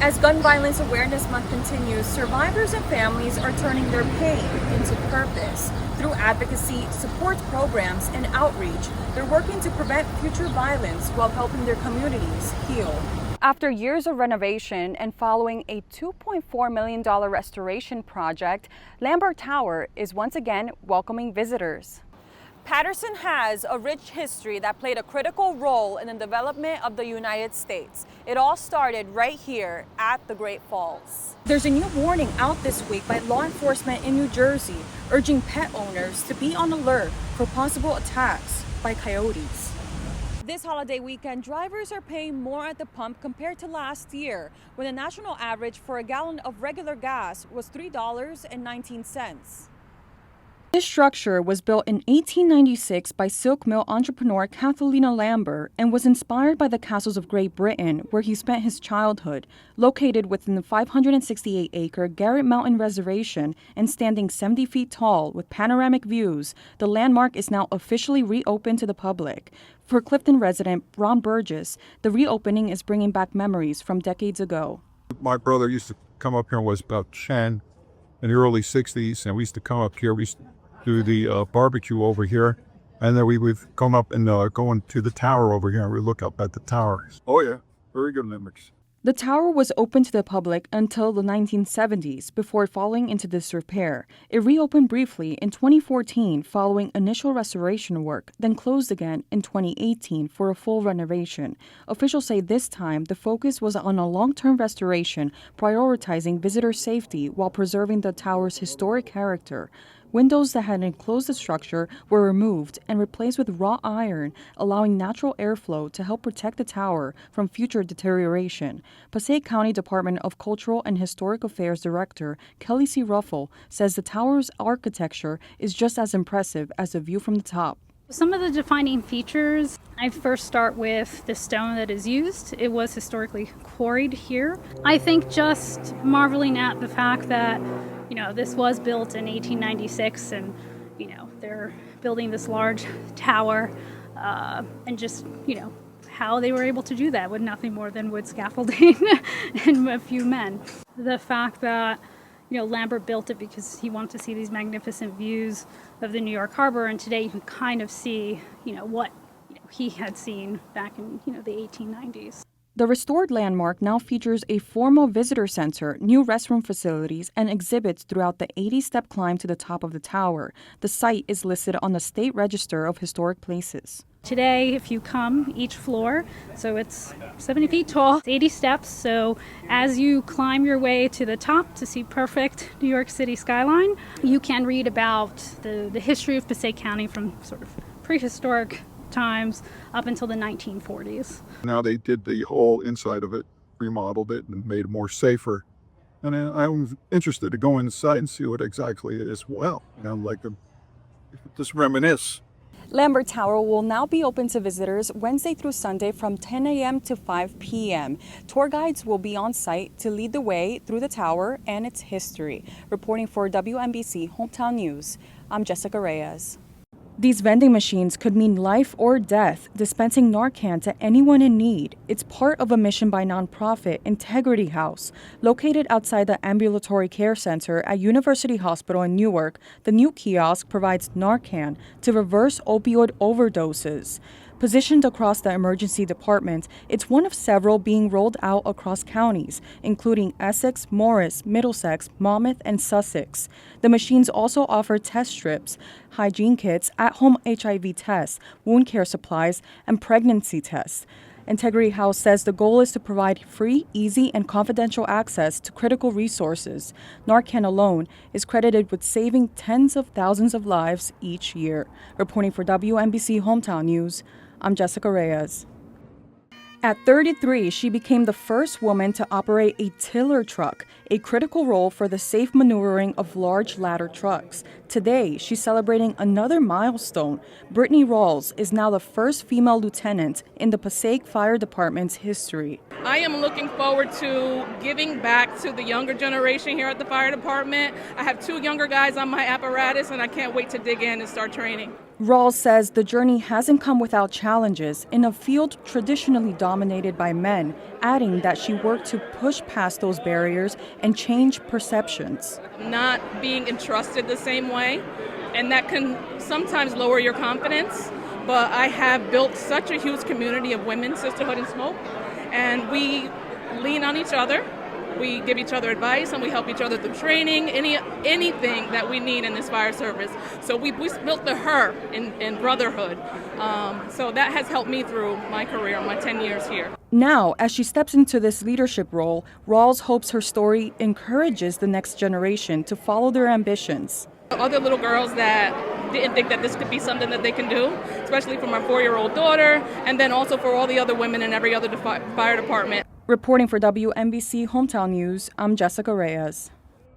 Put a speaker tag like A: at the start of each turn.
A: As Gun Violence Awareness Month continues, survivors and families are turning their pain into purpose. Through advocacy, support programs, and outreach, they're working to prevent future violence while helping their communities heal. After years of renovation and following a $2.4 million restoration project, Lambert Tower is once again welcoming visitors. Patterson has a rich history that played a critical role in the development of the United States. It all started right here at the Great Falls. There's a new warning out this week by law enforcement in New Jersey, urging pet owners to be on alert for possible attacks by coyotes. This holiday weekend, drivers are paying more at the pump compared to last year, when the national average for a gallon of regular gas was $3.19. This structure was built in 1896 by silk mill entrepreneur Catalina Lambert and was inspired by the castles of Great Britain, where he spent his childhood. Located within the 568-acre Garrett Mountain Reservation and standing 70 feet tall with panoramic views, the landmark is now officially reopened to the public. For Clifton resident Ron Burgess, the reopening is bringing back memories from decades ago.
B: My brother used to come up here and was about 10 in the early 60s, and we used to come up here. We used to do the barbecue over here, and then we would come up and go into the tower over here, and we look up at the towers. Oh yeah, very good memories.
A: The tower was open to the public until the 1970s before falling into disrepair. It reopened briefly in 2014 following initial restoration work, then closed again in 2018 for a full renovation. Officials say this time the focus was on a long-term restoration, prioritizing visitor safety while preserving the tower's historic character. Windows that had enclosed the structure were removed and replaced with wrought iron, allowing natural airflow to help protect the tower from future deterioration. Passaic County Department of Cultural and Historic Affairs Director Kelly C. Ruffle says the tower's architecture is just as impressive as the view from the top.
C: Some of the defining features, I first start with the stone that is used. It was historically quarried here. I think just marveling at the fact that this was built in 1896 and, they're building this large tower and just, how they were able to do that with nothing more than wood scaffolding and a few men. The fact that, Lambert built it because he wanted to see these magnificent views of the New York Harbor, and today you can kind of see, what he had seen back in, the 1890s.
A: The restored landmark now features a formal visitor center, new restroom facilities, and exhibits throughout the 80-step climb to the top of the tower. The site is listed on the State Register of Historic Places.
C: Today, if you come, each floor, so it's 70 feet tall, 80 steps, so as you climb your way to the top to see perfect New York City skyline, you can read about the history of Passaic County from sort of prehistoric times up until the 1940s.
B: Now they did the whole inside of it, remodeled it, and made it more safer. And I'm interested to go inside and see what exactly it is. Well, just reminisce.
A: Lambert Tower will now be open to visitors Wednesday through Sunday from 10 a.m. to 5 p.m. Tour guides will be on site to lead the way through the tower and its history. Reporting for WMBC Hometown News, I'm Jessica Reyes. These vending machines could mean life or death, dispensing Narcan to anyone in need. It's part of a mission by nonprofit Integrity House. Located outside the Ambulatory Care Center at University Hospital in Newark, the new kiosk provides Narcan to reverse opioid overdoses. Positioned across the emergency department, it's one of several being rolled out across counties, including Essex, Morris, Middlesex, Monmouth, and Sussex. The machines also offer test strips, hygiene kits, at-home HIV tests, wound care supplies, and pregnancy tests. Integrity House says the goal is to provide free, easy, and confidential access to critical resources. Narcan alone is credited with saving tens of thousands of lives each year. Reporting for WMBC Hometown News, I'm Jessica Reyes. At 33, she became the first woman to operate a tiller truck, a critical role for the safe maneuvering of large ladder trucks. Today, she's celebrating another milestone. Brittany Rawls is now the first female lieutenant in the Passaic Fire Department's history.
D: I am looking forward to giving back to the younger generation here at the fire department. I have 2 younger guys on my apparatus, and I can't wait to dig in and start training.
A: Reyes says the journey hasn't come without challenges in a field traditionally dominated by men, adding that she worked to push past those barriers and change perceptions.
D: Not being entrusted the same way, and that can sometimes lower your confidence, but I have built such a huge community of women, sisterhood and smoke, and we lean on each other. We give each other advice and we help each other through training, anything that we need in this fire service. So we built the her in brotherhood. So that has helped me through my career, my 10 years here.
A: Now, as she steps into this leadership role, Reyes hopes her story encourages the next generation to follow their ambitions.
D: Other little girls that didn't think that this could be something that they can do, especially for my 4-year-old daughter, and then also for all the other women in every other fire department.
A: Reporting for WMBC Hometown News, I'm Jessica Reyes.